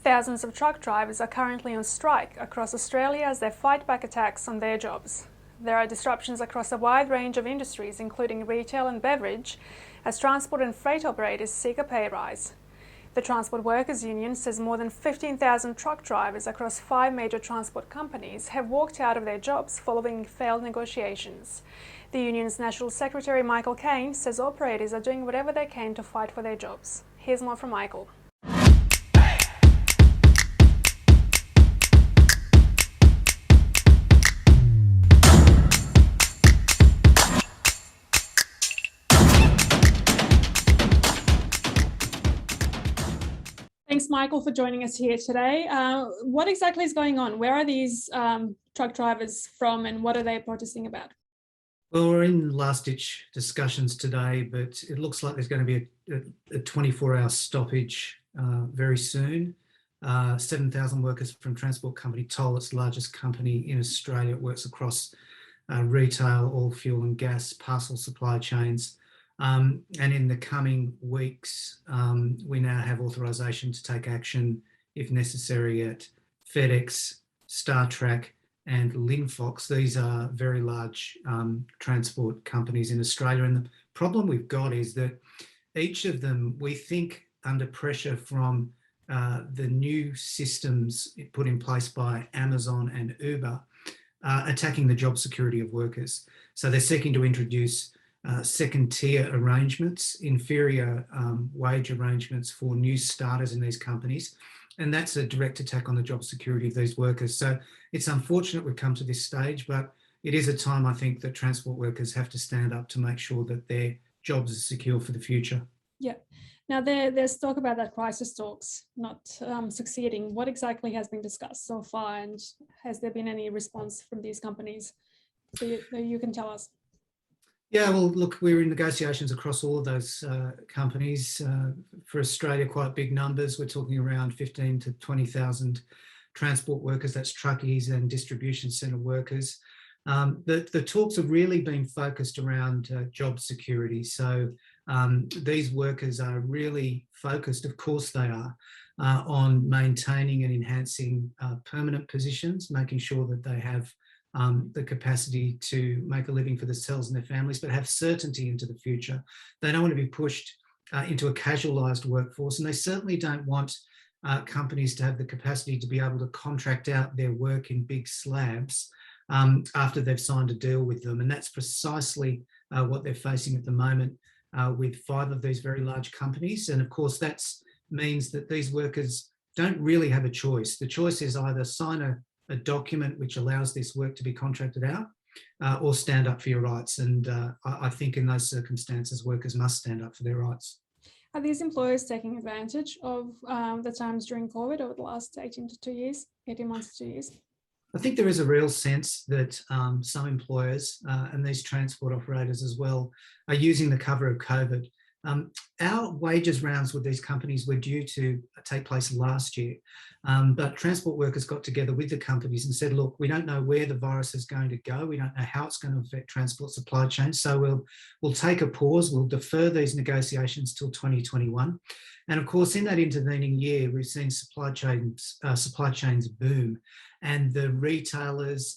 Thousands of truck drivers are currently on strike across Australia as they fight back attacks on their jobs. There are disruptions across a wide range of industries, including retail and beverage, as transport and freight operators seek a pay rise. The Transport Workers Union says more than 15,000 truck drivers across 5 major transport companies have walked out of their jobs following failed negotiations. The union's National Secretary Michael Kaine says operators are doing whatever they can to fight for their jobs. Here's more from Michael. Thanks, Michael, for joining us here today. What exactly is going on? Where are these truck drivers from and what are they protesting about? Well, we're in last-ditch discussions today, but it looks like there's going to be a 24-hour stoppage very soon. 7,000 workers from Transport Company Toll, its largest company in Australia. It works across retail, oil, fuel and gas, parcel supply chains. And in the coming weeks, we now have authorisation to take action, if necessary, at FedEx, StarTrack and Linfox. These are very large transport companies in Australia. And the problem we've got is that each of them, we think, under pressure from the new systems put in place by Amazon and Uber, attacking the job security of workers. So they're seeking to introduce second-tier arrangements, inferior wage arrangements for new starters in these companies. And that's a direct attack on the job security of these workers. So it's unfortunate we've come to this stage, but it is a time, I think, that transport workers have to stand up to make sure that their jobs are secure for the future. Yeah. Now, there's talk about that crisis talks not succeeding. What exactly has been discussed so far, and has there been any response from these companies? So you can tell us. Yeah, well, look, we're in negotiations across all of those companies. For Australia, quite big numbers. We're talking around 15 to 20,000 transport workers, that's truckies and distribution centre workers. The talks have really been focused around job security. So these workers are really focused, of course they are, on maintaining and enhancing permanent positions, making sure that they have the capacity to make a living for themselves and their families, but have certainty into the future. They don't want to be pushed into a casualised workforce, and they certainly don't want companies to have the capacity to be able to contract out their work in big slabs after they've signed a deal with them. And that's precisely what they're facing at the moment with 5 of these very large companies. And of course, that means that these workers don't really have a choice. The choice is either sign a document which allows this work to be contracted out or stand up for your rights. And I think in those circumstances, workers must stand up for their rights. Are these employers taking advantage of the times during COVID over the last 18 months to 2 years? I think there is a real sense that some employers and these transport operators as well are using the cover of COVID. Our wages rounds with these companies were due to take place last year, but transport workers got together with the companies and said, look, we don't know where the virus is going to go. We don't know how it's going to affect transport supply chains. So we'll take a pause. We'll defer these negotiations till 2021. And of course, in that intervening year, we've seen supply chains boom, and the retailers,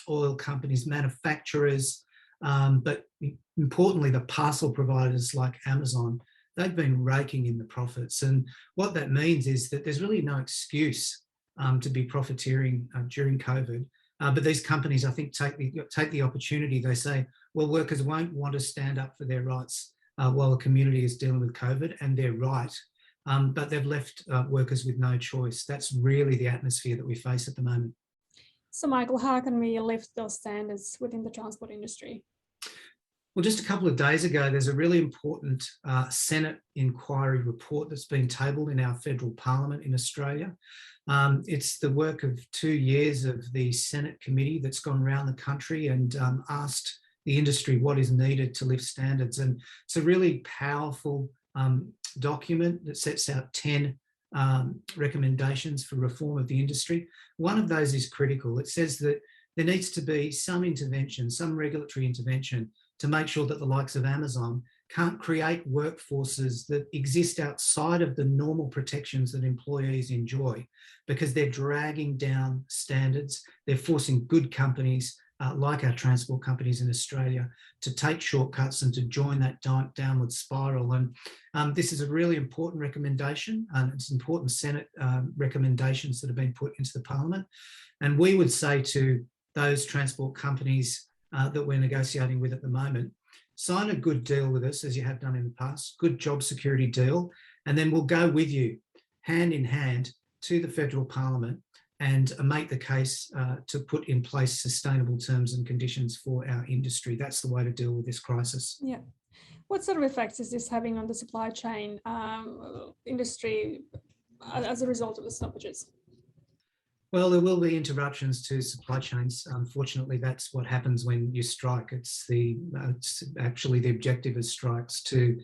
oil companies, manufacturers, but importantly, the parcel providers like Amazon, they've been raking in the profits. And what that means is that there's really no excuse to be profiteering during COVID. But these companies, I think, take the opportunity. They say, well, workers won't want to stand up for their rights while the community is dealing with COVID, and they're right. But they've left workers with no choice. That's really the atmosphere that we face at the moment. So, Michael, how can we lift those standards within the transport industry? Well, just a couple of days ago, there's a really important Senate inquiry report that's been tabled in our federal parliament in Australia. It's the work of 2 years of the Senate committee that's gone around the country and asked the industry what is needed to lift standards. And it's a really powerful document that sets out 10 recommendations for reform of the industry. One of those is critical. It says that there needs to be some intervention, some regulatory intervention, to make sure that the likes of Amazon can't create workforces that exist outside of the normal protections that employees enjoy, because they're dragging down standards. They're forcing good companies like our transport companies in Australia to take shortcuts and to join that downward spiral. And this is a really important recommendation, and it's important Senate recommendations that have been put into the Parliament. And we would say to those transport companies that we're negotiating with at the moment, sign a good deal with us, as you have done in the past, good job security deal, and then we'll go with you hand in hand to the federal Parliament and make the case to put in place sustainable terms and conditions for our industry. That's the way to deal with this crisis. Yeah. What sort of effects is this having on the supply chain industry as a result of the stoppages? Well, there will be interruptions to supply chains. Unfortunately, that's what happens when you strike. It's actually the objective of strikes, to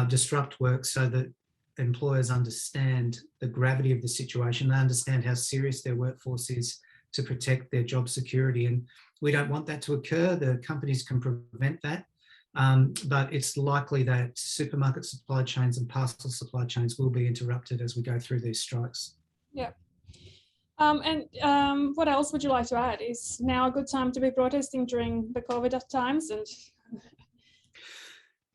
disrupt work so that employers understand the gravity of the situation. They understand how serious their workforce is to protect their job security. And we don't want that to occur. The companies can prevent that. But it's likely that supermarket supply chains and parcel supply chains will be interrupted as we go through these strikes. Yeah. What else would you like to add? Is now a good time to be protesting during the COVID times? And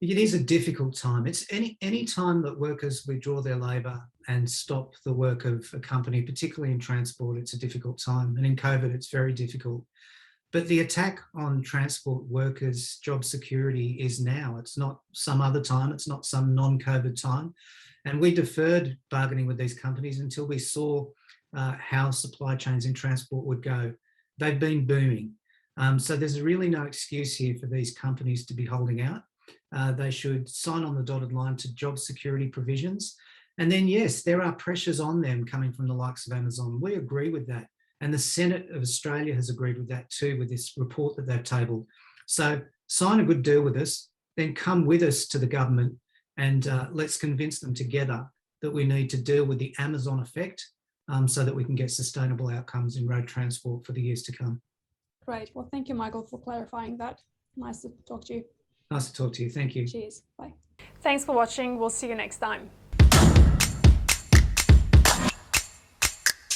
it is a difficult time. It's any time that workers withdraw their labour and stop the work of a company, particularly in transport, it's a difficult time. And in COVID, it's very difficult. But the attack on transport workers' job security is now. It's not some other time. It's not some non-COVID time. And we deferred bargaining with these companies until we saw how supply chains in transport would go. They've been booming. So there's really no excuse here for these companies to be holding out. They should sign on the dotted line to job security provisions. And then, yes, there are pressures on them coming from the likes of Amazon. We agree with that. And the Senate of Australia has agreed with that too, with this report that they've tabled. So sign a good deal with us, then come with us to the government and let's convince them together that we need to deal with the Amazon effect so that we can get sustainable outcomes in road transport for the years to come. Great. Well, thank you, Michael, for clarifying that. Nice to talk to you. Nice to talk to you. Thank you. Cheers. Bye. Thanks for watching. We'll see you next time.